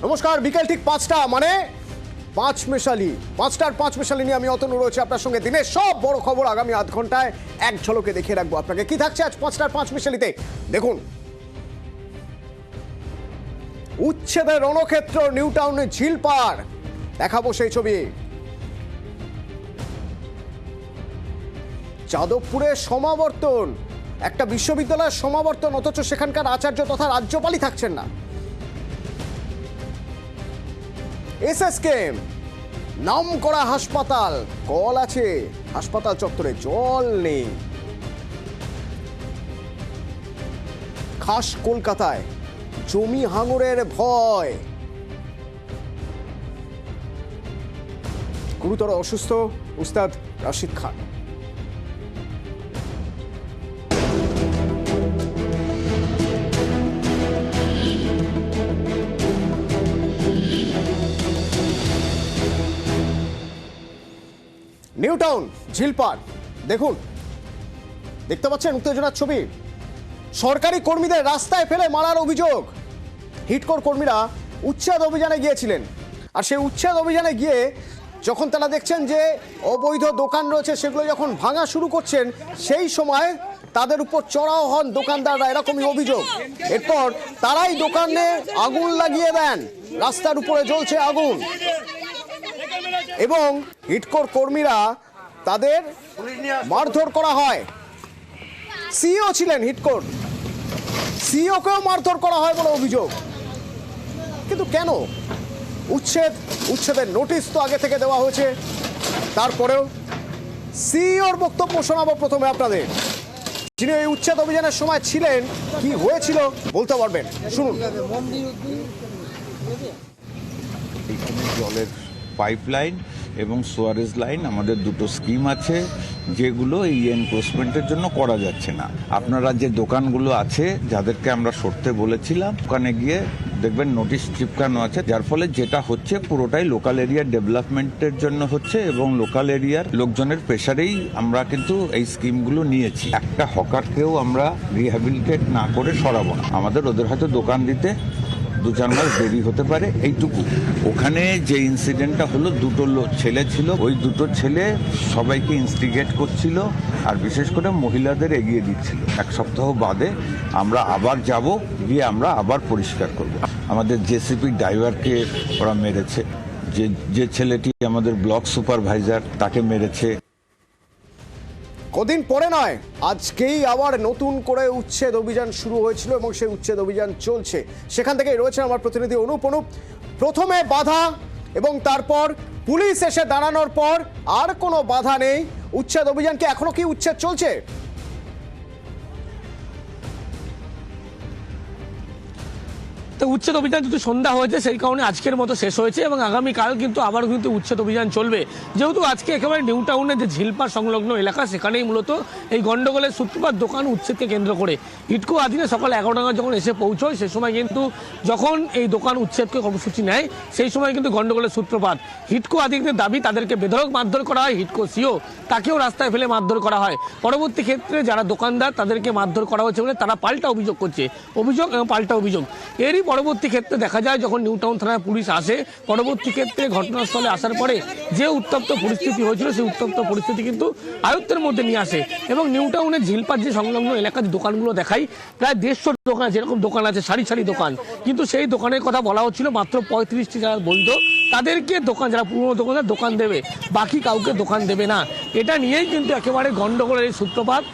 নমস্কার, বিকেল ঠিক 5টা মানে পাঁচ মেশালি, 5টার 5 মেশালি নিয়ে আমি অতনু রয়েছে আপনার সঙ্গে। দিনের সব বড় খবর আগামী আধ ঘন্টায় এক ঝলকে দেখিয়ে রাখবো আপনাকে। কি থাকছে আজ 5টার 5 মেশালিতে দেখুন। উচ্ছেদের রণক্ষেত্র নিউ টাউনের ঝিল পার, দেখাবো সেই ছবি। যাদবপুরে সমাবর্তন, একটা বিশ্ববিদ্যালয়ের সমাবর্তন, অথচ সেখানকার আচার্য তথা রাজ্যপালই থাকছেন না। এসএসকেএম নাম করা হাসপাতাল, কল আছে হাসপাতাল চত্বরে, জল নেই। খাস কলকাতায় জমি হাঙরের ভয়, গুরুতর অসুস্থ উস্তাদ রাশিদ খান। নিউ টাউন ঝিলপার দেখুন, দেখতে পাচ্ছেন উত্তেজনার ছবি। সরকারি কর্মীদের রাস্তায় ফেলে মারার অভিযোগ। হিটকোর কর্মীরা উচ্ছেদ অভিযানে গিয়েছিলেন, আর সেই উচ্ছেদ অভিযানে গিয়ে যখন তারা দেখছেন যে অবৈধ দোকান রয়েছে সেগুলো যখন ভাঙা শুরু করছেন, সেই সময় তাদের উপর চড়াও হন দোকানদাররা, এরকমই অভিযোগ। এরপর তারাই দোকানে আগুন লাগিয়ে দেন, রাস্তার উপরে জ্বলছে আগুন, এবং হিটকোর কর্মীরা তাদের মারধর করা হয়। সিইও ছিলেন হিটকোর, সিইওকেও মারধর করা হয় বলে অভিযোগ। কিন্তু কেন? উচ্ছেদের নোটিশ তো আগে থেকে দেওয়া হয়েছে, তারপরেও সিইওর বক্তব্য শোনাবো প্রথমে আপনাদের। যিনি এই উচ্ছেদ অভিযানের সময় ছিলেন, কি হয়েছিল বলতে পারবেন, শুনুন। এখানে জলের পাইপলাইন এবং সোয়ারেজ লাইন, আমাদের দুটো স্কিম আছে যেগুলো এই এনক্রোচমেন্টের জন্য করা যাচ্ছে না। আপনারা যে দোকানগুলো আছে যাদেরকে আমরা সরতে বলেছিলাম, ওখানে গিয়ে দেখবেন নোটিশ চিপকানো আছে, যার ফলে যেটা হচ্ছে পুরোটাই লোকাল এরিয়ার ডেভেলপমেন্টের জন্য হচ্ছে এবং লোকাল এরিয়ার লোকজনের প্রেসারেই আমরা কিন্তু এই স্কিমগুলো নিয়েছি। একটা হকারকেও আমরা রিহ্যাবিলিটেট না করে সরাবো না। আমাদের ওদের হয়তো দোকান দিতে 2-4 মাস দেরি হতে পারে, এইটুকু। ওখানে যে ইনসিডেন্টটা হলো, দুটো ছেলে ছিল, ওই দুটো ছেলে সবাইকে ইনস্টিগেট করছিল আর বিশেষ করে মহিলাদের এগিয়ে দিচ্ছিল। এক সপ্তাহ বাদে আমরা আবার যাব, গিয়ে আমরা আবার পরিষ্কার করব। আমাদের জেসিপি ড্রাইভারকে ওরা মেরেছে, যে ছেলেটি আমাদের ব্লক সুপারভাইজার তাকে মেরেছে। কদিন পরে নয়, আজকেই আবার নতুন করে উচ্ছেদ অভিযান শুরু হয়েছিল এবং সেই উচ্ছেদ অভিযান চলছে। সেখান থেকেই রয়েছে আমার প্রতিনিধি অনুপ। প্রথমে বাধা এবং তারপর পুলিশ এসে দাঁড়ানোর পর আর কোনো বাধা নেই। উচ্ছেদ অভিযান কি এখনো কি উচ্ছেদ চলছে? তো উচ্ছেদ অভিযান যেহেতু সন্ধ্যা হয়েছে, সেই কারণে আজকের মতো শেষ হয়েছে এবং আগামীকাল কিন্তু আবারও কিন্তু উচ্ছেদ অভিযান চলবে। যেহেতু আজকে একেবারে নিউ টাউনের যে ঝিলপার সংলগ্ন এলাকা, সেখানেই মূলত এই গন্ডগোলের সূত্রপাত দোকান উচ্ছেদকে কেন্দ্র করে। হিটকো আধীনে সকাল 11টা যখন এসে পৌঁছয়, সে সময় কিন্তু যখন এই দোকান উচ্ছেদকে কর্মসূচি নেয়, সেই সময় কিন্তু গন্ডগোলের সূত্রপাত। হিটকো আধিকারিকদের দাবি তাদেরকে বেধড়ক মারধর করা হয়, হিটকো সিও তাকেও রাস্তায় ফেলে মারধর করা হয়। পরবর্তী ক্ষেত্রে যারা দোকানদার তাদেরকে মারধর করা হয়েছে বলে তারা পাল্টা অভিযোগ করছে, অভিযোগ এবং পাল্টা অভিযোগ। এরই পরবর্তী ক্ষেত্রে দেখা যায় যখন নিউ টাউন থানায় পুলিশ আসে, পরবর্তী ক্ষেত্রে ঘটনাস্থলে আসার পরে যে উত্তপ্ত পরিস্থিতি হয়েছিল, সেই উত্তপ্ত পরিস্থিতি কিন্তু আয়ত্তের মধ্যে নিয়ে আসে এবং নিউ টাউনের ঝিলপার যে সংলগ্ন এলাকার দোকানগুলো দেখাই, প্রায় 150 দোকান, যেরকম দোকান আছে সারি সারি দোকান, কিন্তু সেই দোকানের কথা বলা হচ্ছিল মাত্র 35টি যারা বৈধ তাদেরকে দোকান, যারা পুরনো দোকানদার দোকান দেবে, বাকি কাউকে দোকান দেবে না। এটা নিয়েই কিন্তু একেবারে গন্ডগোলের এই সূত্রপাত।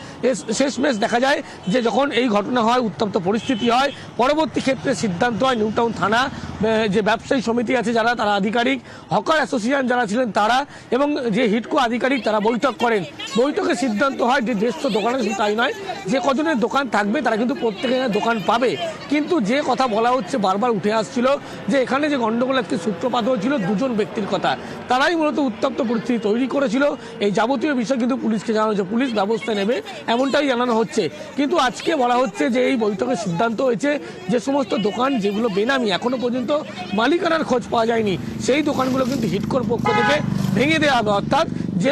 শেষমেশ দেখা যায় যে যখন এই ঘটনা হয়, উত্তপ্ত পরিস্থিতি হয়, পরবর্তী ক্ষেত্রে সিদ্ধান্ত হয় নিউ টাউন থানা, যে ব্যবসায়ী সমিতি আছে যারা, তারা আধিকারিক, হকার অ্যাসোসিয়েশন যারা ছিলেন তারা এবং যে হিটকো আধিকারিক, তারা বৈঠক করেন। বৈঠকে সিদ্ধান্ত হয় যে 150 দোকানে, শুধু তাই নয়, যে কজনের দোকান থাকবে তারা কিন্তু প্রত্যেকের দোকান পাবে। কিন্তু যে কথা বলা হচ্ছে, বারবার উঠে আসছিল যে এখানে যে গন্ডগোলের সূত্রপাত হয়েছিল 2জন ব্যক্তির কথা, তারাই মূলত উত্তপ্ত পরিস্থিতি তৈরি করেছিল। এই যাবতীয় বিষয় কিন্তু পুলিশকে জানানো হচ্ছে, পুলিশ ব্যবস্থা নেবে এমনটাই জানানো হচ্ছে। কিন্তু আজকে বলা হচ্ছে যে এই বৈঠকের সিদ্ধান্ত হয়েছে যে সমস্ত দোকান যেগুলো বেনামি, এখনো পর্যন্ত মালিকানার খোঁজ পাওয়া যায়নি, সেই দোকানগুলো কিন্তু হিটকোর পক্ষ থেকে ভেঙে দেওয়া হবে। অর্থাৎ যে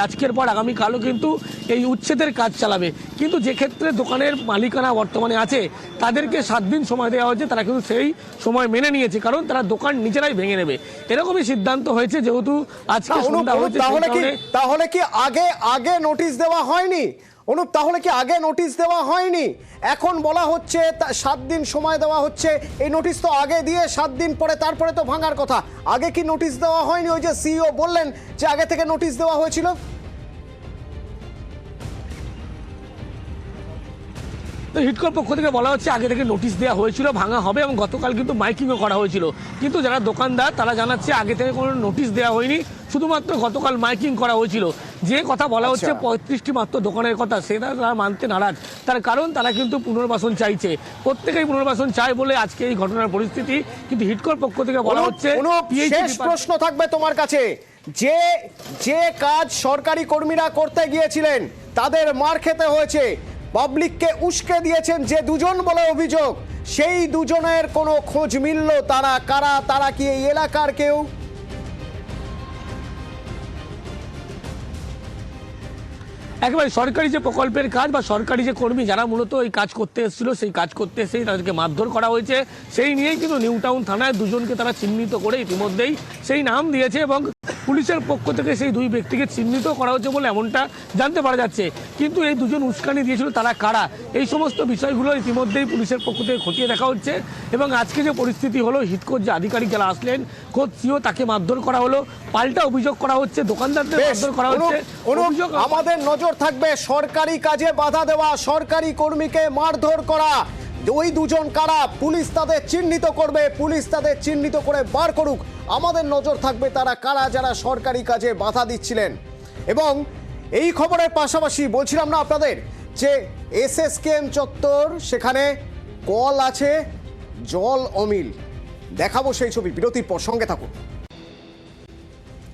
আজকের পর আগামীকালও কিন্তু এই উচ্ছেদের কাজ চালাবে। কিন্তু যে ক্ষেত্রে দোকানের মালিকানা বর্তমানে আছে তাদেরকে 7 দিন সময় দেওয়া হয়েছে, তারা কিন্তু সেই সময় মেনে নিয়েছে, কারণ তারা দোকান নিজেরাই ভেঙে নেবে। এরকমই সিদ্ধান্ত হয়েছে, যেহেতু আজকে সন্ধ্যা হয়েছে। তাহলে কি আগে নোটিশ দেওয়া হয়নি অনুপ? তাহলে কি আগে নোটিশ দেওয়া হয়নি? এখন বলা হচ্ছে 7 দিন সময় দেওয়া হচ্ছে। এই নোটিশ তো আগে দিয়ে 7 দিন পরে তারপরে তো ভাঙার কথা। আগে কি নোটিশ দেওয়া হয়নি? ওই যে সিইও বললেন যে আগে থেকে নোটিশ দেওয়া হয়েছিল। তো হিডকোর পক্ষ থেকে বলা হচ্ছে আগে থেকে নোটিশ দেওয়া হয়েছিল, ভাঙা হবে, এবং গতকাল কিন্তু মাইকিংও করা হয়েছিল। কিন্তু যারা দোকানদার তারা জানাচ্ছে আগে থেকে কোনো নোটিশ দেওয়া হয়নি, শুধুমাত্র গতকাল মাইকিং করা হয়েছিল। যে কথা বলা হচ্ছে 35টি মাত্র দোকানের কথা, সেটা তারা মানতে নারাজ। তার কারণ তারা কিন্তু পুনর্বাসন চাইছে, প্রত্যেকেই পুনর্বাসন চায় বলে আজকে এই ঘটনার পরিস্থিতি। কিন্তু হিডকোর পক্ষ থেকে বলা হচ্ছে শেষ প্রশ্ন থাকবে তোমার কাছে, যে কাজ সরকারি কর্মীরা করতে গিয়েছিলেন তাদের মার খেতে হয়েছে, পাবলিককে উস্কে দিয়েছেন যে দুজন বলে অভিযোগ, সেই দুজনের কোনো খোঁজ মিলল? তারা কারা? তারা কি এই এলাকার কেউ? একেবারে সরকারি যে প্রকল্পের কাজ বা সরকারি যে কর্মী যারা মূলত এই কাজ করতে এসেছিল, সেই কাজ করতে এসেই তাদেরকে মারধর করা হয়েছে। সেই নিয়েই কিন্তু নিউ টাউন থানায় দুজনকে তারা চিহ্নিত করে ইতিমধ্যেই সেই নাম দিয়েছে, এবং পুলিশের পক্ষ থেকে সেই 2 ব্যক্তিকে চিহ্নিত করা হচ্ছে বলে এমনটা জানতে পারা যাচ্ছে। কিন্তু এই দুজন উস্কানি দিয়েছিল তারা কারা, এই সমস্ত বিষয়গুলো ইতিমধ্যেই পুলিশের পক্ষ থেকে খতিয়ে দেখা হচ্ছে। এবং আজকে যে পরিস্থিতি হলো, হিডকোর যে আধিকারিক যারা আসলেন, খোদ সিও তাকে মারধর করা হলো, পাল্টা অভিযোগ করা হচ্ছে, দোকানদারদের মারধর করা হচ্ছে। আমাদের নজর থাকবে সরকারি কাজে বাধা দেওয়া, সরকারি কর্মীকে মারধর করা, ওই দুজন কারা? পুলিশ তাদের চিহ্নিত করবে, পুলিশ তাদের চিহ্নিত করে বার করুক। আমাদের নজর থাকবে তারা কারা, যারা সরকারি কাজে বাধা দিচ্ছিলেন। এবং এই খবরের পাশাপাশি বলছিলাম না আপনাদের যে এসএসকেএম চত্বর, সেখানে কল আছে, জল অমিল। দেখাবো সেই ছবি বিরতির পর, সঙ্গে থাকুন।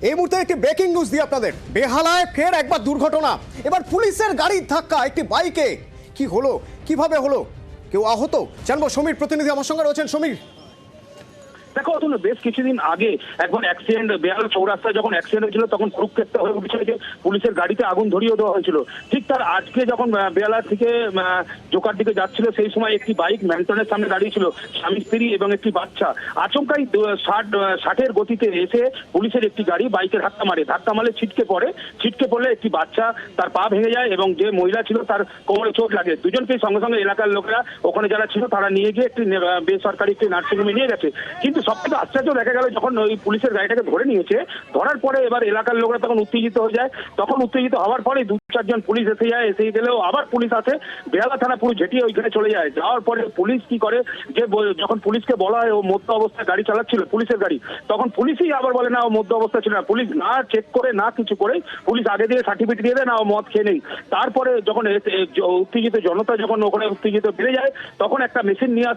এই মুহূর্তে একটি ব্রেকিং নিউজ দিয়ে আপনাদের। বেহালায় ফের একবার দুর্ঘটনা, এবার পুলিশের গাড়ির ধাক্কা একটি বাইকে। কি হলো, কিভাবে হলো, কেউ আহত? জানবো, সমীর প্রতিনিধি আমার সঙ্গে রয়েছেন। সমীর, দেখো অতুল, বেশ কিছুদিন আগে একবার অ্যাক্সিডেন্ট, বেহালা চৌরাস্তায় যখন অ্যাক্সিডেন্ট হয়েছিল তখন কুরুক্ষেত্র হয়ে উঠেছিল যে পুলিশের গাড়িতে আগুন ধরিয়ে দেওয়া হয়েছিল। ঠিক তার আজকে যখন বেহালা থেকে জোকার দিকে যাচ্ছিল, সেই সময় একটি বাইক ম্যান্টনের সামনে দাঁড়িয়েছিল, স্বামী স্ত্রী এবং একটি বাচ্চা। আচমকাই 60-এর গতিতে এসে পুলিশের একটি গাড়ি বাইকে ধাক্কা মারে, ছিটকে পড়লে একটি বাচ্চা, তার পা ভেঙে যায় এবং যে মহিলা ছিল তার কোমরে চোট লাগে। দুজনকেই সঙ্গে সঙ্গে এলাকার লোকেরা, ওখানে যারা ছিল তারা নিয়ে গিয়ে একটি বেসরকারি একটি নার্সিংহোমে নিয়ে গেছে। কিন্তু সবথেকে আশ্চর্য দেখা গেল, যখন ওই পুলিশের গাড়িটাকে ধরে নিয়েছে, ধরার পরে এবার এলাকার লোকরা তখন উত্তেজিত হয়ে যায়। তখন উত্তেজিত হওয়ার পরে 2-4 জন পুলিশ এসে গেলেও আবার পুলিশ আসে, বেহালা থানা পুরো ঝেঁটিয়ে ওইখানে চলে যায়। যাওয়ার পরে পুলিশ কি করে, যে যখন পুলিশকে বলা হয় ও মধ্য অবস্থায় গাড়ি চালাচ্ছিল পুলিশের গাড়ি, তখন পুলিশই আবার বলে না ও মধ্য অবস্থা ছিল না। পুলিশ না চেক করে না কিছু করে পুলিশ আগে দিয়ে সার্টিফিকেট দিয়ে দেয় না ও মদ খেয়ে নেই। তারপরে যখন উত্তেজিত জনতা যখন ওখানে উত্তেজিত বেড়ে যায়, তখন একটা মেশিন নিয়ে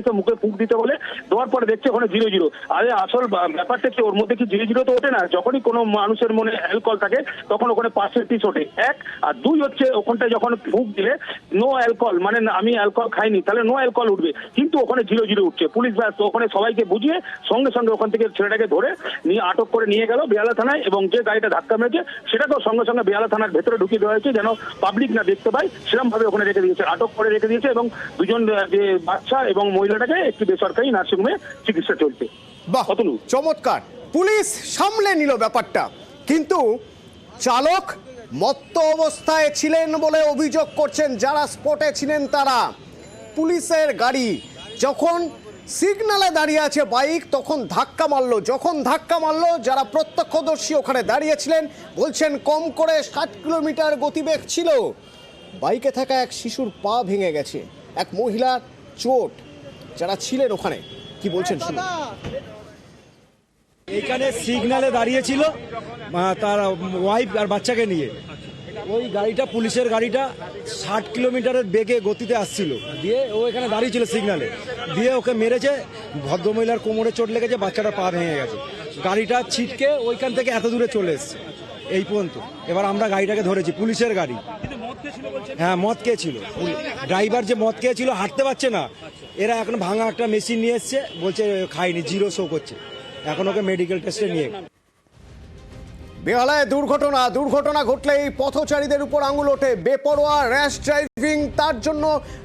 এসে মুখে ফুঁক দিতে বলে, দেওয়ার পরে দেখছে ওখানে 0-0। আরে আসল ব্যাপারটা কি, ওর মধ্যে কি 0-0 তো ওঠে না। যখনই কোনো মানুষের মনে অ্যালকোহল থাকে তখন ওখানে 5% ওঠে, 1। আর 2 হচ্ছে ওখানটায় যখন ফুঁক দিলে নো অ্যালকোহল, মানে আমি অ্যালকোহল খাইনি, তাহলে নো অ্যালকোহল উঠবে। কিন্তু ওখানে 0-0 উঠছে। পুলিশ ব্যস্ত, ওখানে সবাইকে বুঝিয়ে সঙ্গে সঙ্গে ওখান থেকে ছেলেটাকে ধরে নিয়ে আটক করে নিয়ে গেল বেহালা থানায়, এবং যে গাড়িটা ধাক্কা মেরেছে সেটাকেও সঙ্গে সঙ্গে বেহালা থানার ভেতরে ঢুকিয়ে দেওয়া হয়েছে, যেন পাবলিক না দেখতে পায়, সেরকম ভাবে ওখানে রেখে দিয়েছে, আটক করে রেখে দিয়েছে। এবং দুজন যে বাচ্চা এবং মহিলাটাকে একটি বেসরকারি নার্সিংহোমে চিকিৎসা চলছে। বাহ, চমৎকার, পুলিশ সামলে নিল ব্যাপারটা। কিন্তু চালক মত্ত অবস্থায় ছিলেন বলে অভিযোগ করছেন যারা স্পটে ছিলেন তারা। পুলিশের গাড়ি যখন সিগন্যালে দাঁড়িয়ে আছে বাইক, তখন ধাক্কা মারলো, যারা প্রত্যক্ষদর্শী ওখানে দাঁড়িয়েছিলেন বলছেন কম করে 60 কিলোমিটার গতিবেগ ছিল। বাইকে থাকা এক শিশুর পা ভেঙে গেছে, এক মহিলার চোট। যারা ছিলেন ওখানে কি বলছেন শুনুন। এইখানে সিগন্যালে দাঁড়িয়েছিল তার ওয়াইফ আর বাচ্চাকে নিয়ে। ওই গাড়িটা, পুলিশের গাড়িটা 60 কিলোমিটারের বেগে গতিতে আসছিল, দিয়ে ও এখানে দাঁড়িয়েছিল সিগন্যালে, দিয়ে ওকে মেরেছে। ভদ্রমহিলার কোমরে চোট লেগেছে, বাচ্চাটা পা ভেঙে গেছে। গাড়িটা ছিটকে ওইখান থেকে এত দূরে চলে এসছে এই পর্যন্ত। এবার আমরা গাড়িটাকে ধরেছি, পুলিশের গাড়ি। হ্যাঁ, মদ খেয়েছিল। ড্রাইভার যে মদ খেয়েছিল হাঁটতে পারছে না। এরা এখন ভাঙা একটা মেশিন নিয়ে এসছে, বলছে খাইনি, 0 শো করছে। এখন ওকে মেডিকেল টেস্টে নিয়ে। বেহালায় দুর্ঘটনা ঘটলেই পথচারীদের উপর আঙুল ওঠে। বেপরোয়া র্যাশ ড্রাইভিং, তার জন্য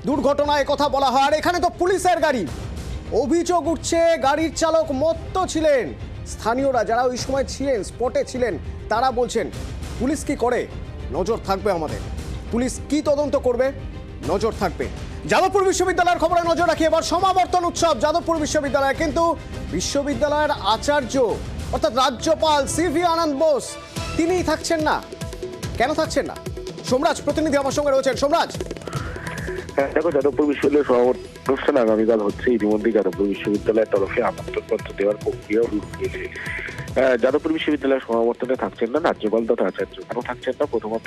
দুর্ঘটনায় কথা বলা হয়। আর এখানে তো পুলিশের গাড়ি, অভিযোগ উঠছে গাড়ির চালক মত্ত ছিলেন। স্থানীয়রা যারা ওই সময় ছিলেন, স্পটে ছিলেন, তারা বলছেন পুলিশ কি করে নজর থাকবে আমাদের, পুলিশ কি তদন্ত করবে নজর থাকবে। যাদবপুর বিশ্ববিদ্যালয়ের খবরে নজর রাখি। এবার সমাবর্তন উৎসব যাদবপুর বিশ্ববিদ্যালয়ে, কিন্তু বিশ্ববিদ্যালয়ের আচার্য অর্থাৎ রাজ্যপাল সিভি আনন্দ বোস তিনিই থাকছেন না। কেন থাকছেন না? সোমরাজ প্রতিনিধি আমার সঙ্গে রয়েছেন। সোমরাজ, হ্যাঁ দেখো, যাদবপুর বিশ্ববিদ্যালয়ের সমাবর্তন অনুষ্ঠান আগামীকাল হচ্ছে। ইতিমধ্যেই যাদবপুর বিশ্ববিদ্যালয়ের তরফে আমন্ত্রণপত্র দেওয়ার প্রক্রিয়াও শুরু হয়েছে। যাদবপুর বিশ্ববিদ্যালয়ের সমাবর্তনে থাকছেন না রাজ্যপাল তথা আচার্য। কেন থাকছেন না? প্রথমত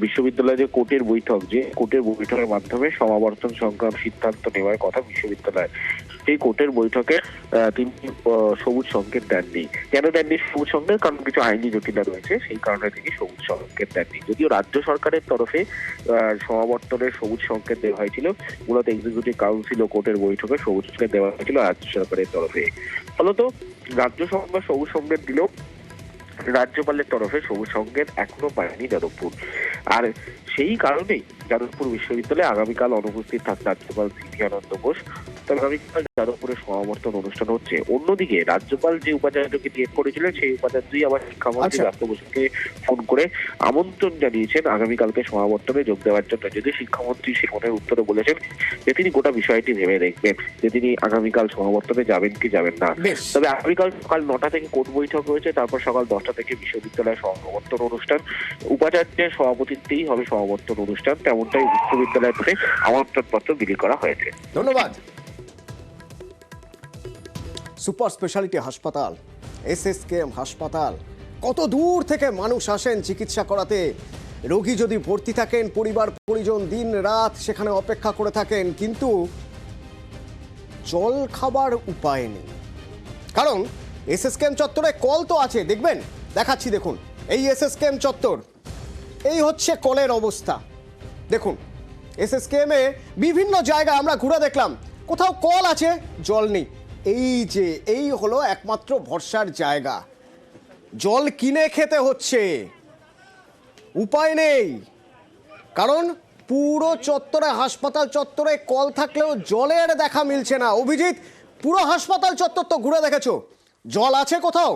বিশ্ববিদ্যালয়ে যে কোর্টের বৈঠকের মাধ্যমে সমাবর্তন সংক্রান্ত সিদ্ধান্ত নেওয়ার কথা বিশ্ববিদ্যালয়, সেই কোর্টের বৈঠকে তিনি সবুজ সংকেত দেননি। কেন দেননি সবুজ সংকেত? কারণ কিছু আইনি জটিলতা রয়েছে, সেই কারণে তিনি সবুজ সংকেত দেননি। যদিও রাজ্য সরকারের তরফে সমাবর্তনের সবুজ সংকেত দেওয়া হয়েছিল, মূলত এক্সিকিউটিভ কাউন্সিল ও কোর্টের বৈঠকে সবুজ সংকেত দেওয়া হয়েছিল রাজ্য সরকারের তরফে। ফলত রাজ্য সরকার সবুজ সংকেত দিলেও রাজ্যপালের তরফে সবুজ সংকেত এখনো পায়নি যাদবপুর। আর সেই কারণেই যাদবপুর বিশ্ববিদ্যালয়ে আগামীকাল অনুপস্থিত থাকছে রাজ্যপাল সিভি আনন্দ বোস। তবে আগামীকাল যাদবপুরের সমাবর্তন অনুষ্ঠান হচ্ছে। অন্যদিকে রাজ্যপাল যে উপাচার্যকে নিয়োগ করেছিলেন, সেই উপাচার্যই আবার শিক্ষামন্ত্রী ব্রাত্য বসুকে ফোন করে আমন্ত্রণ জানিয়েছেন আগামীকালকে সমাবর্তনে যোগ দেওয়ার জন্য। যদি শিক্ষামন্ত্রী সে ফোনের উত্তরে বলেছেন যে তিনি গোটা বিষয়টি ভেবে দেখবেন, যে তিনি আগামীকাল সমাবর্তনে যাবেন কি যাবেন না। তবে আগামীকাল সকাল 9টা থেকে কোর্ট বৈঠক রয়েছে, তারপর সকাল 10টা থেকে বিশ্ববিদ্যালয়ের সমাবর্তন অনুষ্ঠান। উপাচার্যের সভাপতিত্বেই হবে সমাবর্তন অনুষ্ঠান, তেমনটাই বিশ্ববিদ্যালয় থেকে আমন্ত্রণপত্র বিলি করা হয়েছে। ধন্যবাদ। সুপার স্পেশালিটি হাসপাতাল, এসএসকেএম হাসপাতাল, কত দূর থেকে মানুষ আসেন চিকিৎসা করাতে। রোগী যদি ভর্তি থাকেন, পরিবার পরিজন দিন রাত সেখানে অপেক্ষা করে থাকেন, কিন্তু জল খাবার উপায় নেই। কারণ এসএসকেএম চত্বরে কল তো আছে, দেখবেন, দেখাচ্ছি দেখুন। এই এসএসকেএম চত্বর, এই হচ্ছে কলের অবস্থা। দেখুন এসএসকেএম এ বিভিন্ন জায়গায় আমরা ঘুরে দেখলাম, কোথাও কল আছে, জল নেই। এই হলো একমাত্র ভরসার জায়গা। জল কিনে খেতে হচ্ছে, উপায় নেই। কারণ পুরো চত্বরে, হাসপাতাল চত্বরে কল থাকলেও জলের দেখা মিলছে না। অভিজিৎ, পুরো হাসপাতাল চত্বর তো ঘুরে দেখেছো, জল আছে কোথাও?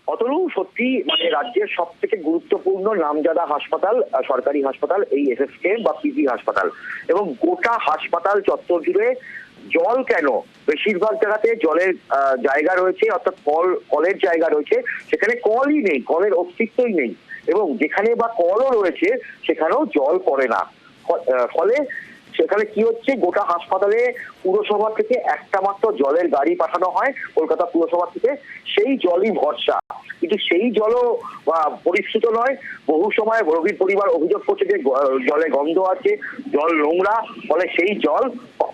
অতনু, সত্যি মানে রাজ্যের সব থেকে গুরুত্বপূর্ণ নামজাদা হাসপাতাল, সরকারি হাসপাতাল এই এসএসকেএম বা পিজি হাসপাতাল, এবং গোটা হাসপাতাল চত্বর জুড়ে জল কেন? বেশিরভাগ জায়গাতে জলের জায়গা রয়েছে, অর্থাৎ কলের জায়গা রয়েছে, সেখানে কলই নেই, কলের অস্তিত্বই নেই। এবং যেখানে বা কলও রয়েছে সেখানেও জল পড়ে না। ফলে সেখানে কি হচ্ছে, গোটা হাসপাতালে পুরসভা থেকে একটা মাত্র জলের গাড়ি পাঠানো হয় কলকাতা পুরসভা থেকে, সেই জলই ভরসা। কিন্তু সেই জলও পরিশ্রুত নয়। বহু সময় রোগীর পরিবার অভিযোগ করছে যে জলে গন্ধ আছে, জল নোংরা, ফলে সেই জল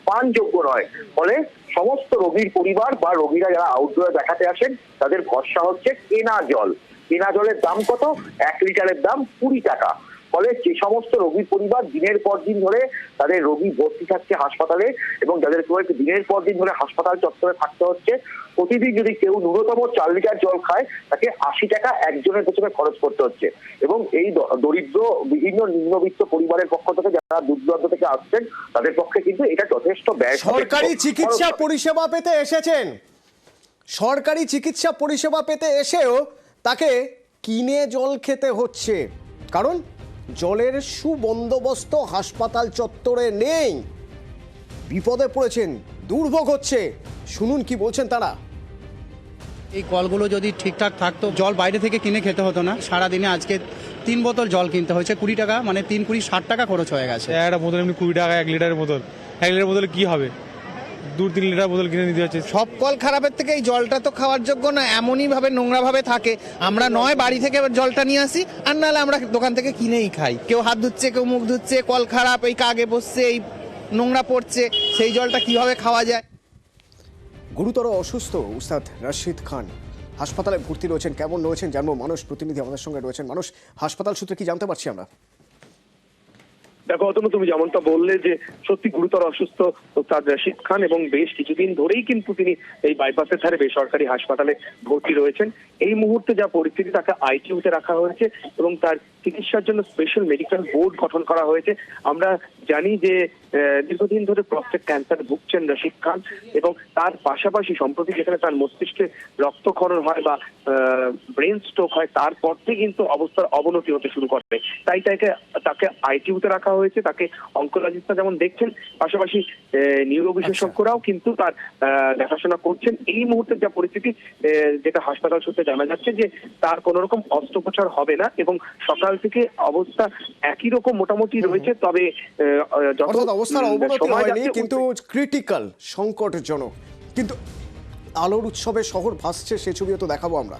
পানযোগ্য নয়। ফলে সমস্ত রোগীর পরিবার বা রোগীরা যারা আউটডোরে দেখাতে আসেন, তাদের ভরসা হচ্ছে কেনা জল। কেনা জলের দাম কত? 1 লিটারের দাম 20 টাকা। ফলে যে সমস্ত রোগীর পরিবার দিনের পর দিন ধরে তাদের রোগী ভর্তি থাকছে হাসপাতালে, এবং যাদের দিনের পর দিন ধরে হাসপাতাল চত্বরে থাকতে হচ্ছে, প্রতিদিন যদি কেউ ন্যূনতম 4 লিটার জল খায়, তাকে 80 টাকা একজনের পেছনে খরচ করতে হচ্ছে। এবং এই দরিদ্র বিভিন্ন নিম্নবিত্ত পরিবারের পক্ষ থেকে যারা দূর দূরান্ত থেকে আসছেন, তাদের পক্ষে কিন্তু এটা যথেষ্ট ব্যয়। সরকারি চিকিৎসা পরিষেবা পেতে এসেছেন, সরকারি চিকিৎসা পরিষেবা পেতে এসেও তাকে কিনে জল খেতে হচ্ছে। কারণ জলের সুবন্দোবস্ত হাসপাতাল চত্বরে নেই। বিপদে পড়েছেন, দুর্ভোগ হচ্ছে। শুনুন কি বলছেন তারা। এই কলগুলো যদি ঠিকঠাক থাকতো, জল বাইরে থেকে কিনে খেতে হতো না। সারাদিনে আজকে 3 বোতল জল কিনতে হয়েছে 20 টাকা, মানে 3 × 60 টাকা খরচ হয়ে গেছে। একটা বোতল এমনি 20 টাকা, 1 লিটারের বোতল। 1 লিটার বোতলে কি হবে? 2-3 লিটার বোতল কিনে নিতে হচ্ছে। সব কল খারাপের থেকে এই জলটা তো খাওয়ার যোগ্য না, এমনই ভাবে নোংরা ভাবে থাকে। আমরা নয় বাড়ি থেকে জলটা নিয়ে আসি, আর নাহলে আমরা দোকান থেকে কিনেই খাই। কেউ হাত ধুচ্ছে, কেউ মুখ ধুচ্ছে, কল খারাপ, এই কাগে বসছে, এই নোংরা পড়ছে, সেই জলটা কিভাবে খাওয়া যায়? গুরুতর অসুস্থ উস্তাদ রশিদ খান হাসপাতালে ভর্তি রয়েছেন। কেমন রয়েছেন জানবো। মানুষ প্রতিনিধি আমাদের সঙ্গে রয়েছেন। মানুষ, হাসপাতাল সূত্রে কি জানতে পারছি আমরা? দেখো অতনু, তুমি যেমনটা বললে যে সত্যি গুরুতর অসুস্থ ওস্তাদ রশিদ খান এবং বেশ কিছুদিন ধরেই কিন্তু তিনি এই বাইপাসের ধারে বেসরকারি হাসপাতালে ভর্তি রয়েছেন। এই মুহূর্তে যা পরিস্থিতি, তাকে আইসিইউতে রাখা হয়েছে এবং তার চিকিৎসার জন্য স্পেশাল মেডিকেল বোর্ড গঠন করা হয়েছে। আমরা জানি যে দীর্ঘদিন ধরে প্রস্টেট ক্যান্সার ভুগছেন রশিদ খান এবং তার পাশাপাশি সম্প্রতি যেখানে তার মস্তিষ্কে রক্তক্ষরণ হয় বা ব্রেন স্ট্রোক হয়, তারপর থেকে কিন্তু অবস্থার অবনতি হতে শুরু করে। তাই তাকে আইসিইউতে রাখা হয়েছে। তাকে অঙ্কোলজিস্টরা যেমন দেখছেন, পাশাপাশি নিউরো বিশেষজ্ঞরাও কিন্তু তার দেখাশোনা করছেন। এই মুহূর্তে যা পরিস্থিতি, যেটা হাসপাতাল সূত্রে জানা যাচ্ছে যে তার কোন রকম অস্ত্রোপচার হবে না এবং সকাল থেকে অবস্থা একই রকম মোটামুটি রয়েছে। তবে অবস্থার অবনতি হয়নি, কিন্তু ক্রিটিক্যাল, সংকটজনক। কিন্তু আলোর উৎসবে শহর ভাসছে, সে ছবিও তো দেখাবো আমরা।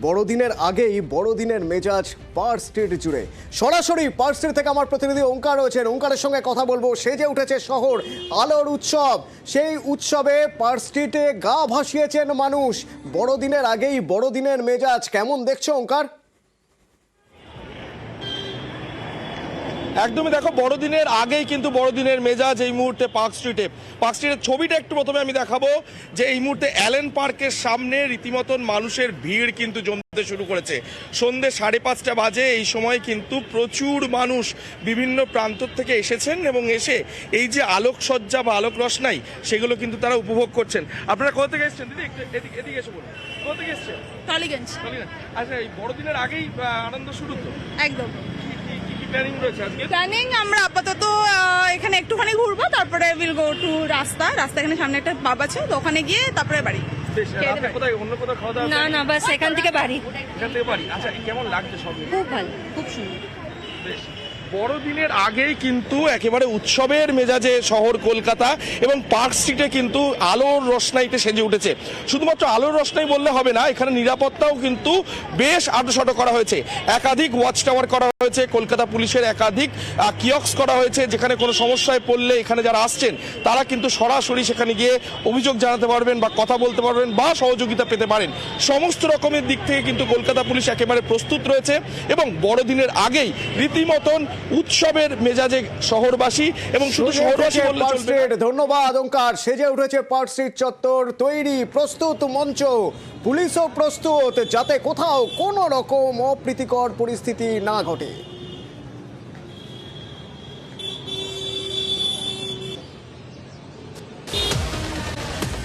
বড়দিনের আগেই বড়দিনের মেজাজ পার্ক স্ট্রিট জুড়ে। সরাসরি পার্ক স্ট্রিট থেকে আমার প্রতিনিধি ওঙ্কার রয়েছেন, ওঙ্কারের সঙ্গে কথা বলবো। সেজে উঠেছে শহর, আলোর উৎসব। সেই উৎসবে পার্ক স্ট্রিটে গা ভাসিয়েছেন মানুষ। বড়দিনের আগেই বড়দিনের মেজাজ কেমন দেখছো ওঙ্কার? একদমই, দেখো বড়দিনের আগেই কিন্তু বড়দিনের মেজাজ এই মুহূর্তে পার্ক স্ট্রিটের ছবিটা একটু প্রথমে আমি দেখাবো যে এই মুহূর্তে অ্যালেন পার্কের সামনে রীতিমতন মানুষের ভিড় কিন্তু জমতে শুরু করেছে। সন্ধ্যে 5:30 বাজে, এই সময় কিন্তু প্রচুর মানুষ বিভিন্ন প্রান্ত থেকে এসেছেন এবং এসে এই যে আলোকসজ্জা বা আলোক রসনাই, সেগুলো কিন্তু তারা উপভোগ করছেন। আপনারা কোথা থেকে এসেছেন দিদি? এদিকে এসে বলুন, কোথা থেকে এসেছেন? টালিগঞ্জ। আচ্ছা, এই বড়দিনের আগেই আনন্দ শুরু তো? একদম। প্ল্যানিং আমরা আপাতত এখানে একটুখানি ঘুরবো, তারপরে উইল গো টু রাস্তা এখানে সামনে একটা পাব আছে, তো ওখানে গিয়ে তারপরে বাড়ি। অন্য কোথাও খাওয়া দাওয়া? না না, বাস এখান থেকে বাড়ি। আচ্ছা, কেমন লাগছে সব? খুব ভালো, খুব সুন্দর। বেশ, বড়দিনের আগেই কিন্তু একেবারে উৎসবের মেজাজে শহর কলকাতা এবং পার্ক স্ট্রিটে কিন্তু আলোর রসনাইতে সেজে উঠেছে। শুধুমাত্র আলোর রসনাই বললে হবে না, এখানে নিরাপত্তাও কিন্তু বেশ আঁটোসাঁটো করা হয়েছে। একাধিক ওয়াচ টাওয়ার করা হয়েছে, কলকাতা পুলিশের একাধিক কিয়স্ক করা হয়েছে, যেখানে কোনো সমস্যায় পড়লে এখানে যারা আসছেন তারা কিন্তু সরাসরি সেখানে গিয়ে অভিযোগ জানাতে পারবেন বা কথা বলতে পারবেন বা সহযোগিতা পেতে পারেন। সমস্ত রকমের দিক থেকে কিন্তু কলকাতা পুলিশ একেবারে প্রস্তুত রয়েছে এবং বড়দিনের আগেই রীতিমতন উৎসবের মেজাজে শহরবাসী এবং শুধু শহরবাসী বললে চলবে না। ধন্যবাদ ওঙ্কার। সেজে উঠেছে পার্ক স্ট্রিট চত্বর, তৈরি প্রস্তুত মঞ্চ, পুলিশও প্রস্তুত, যাতে কোথাও কোনো রকম অপ্রীতিকর পরিস্থিতি না ঘটে।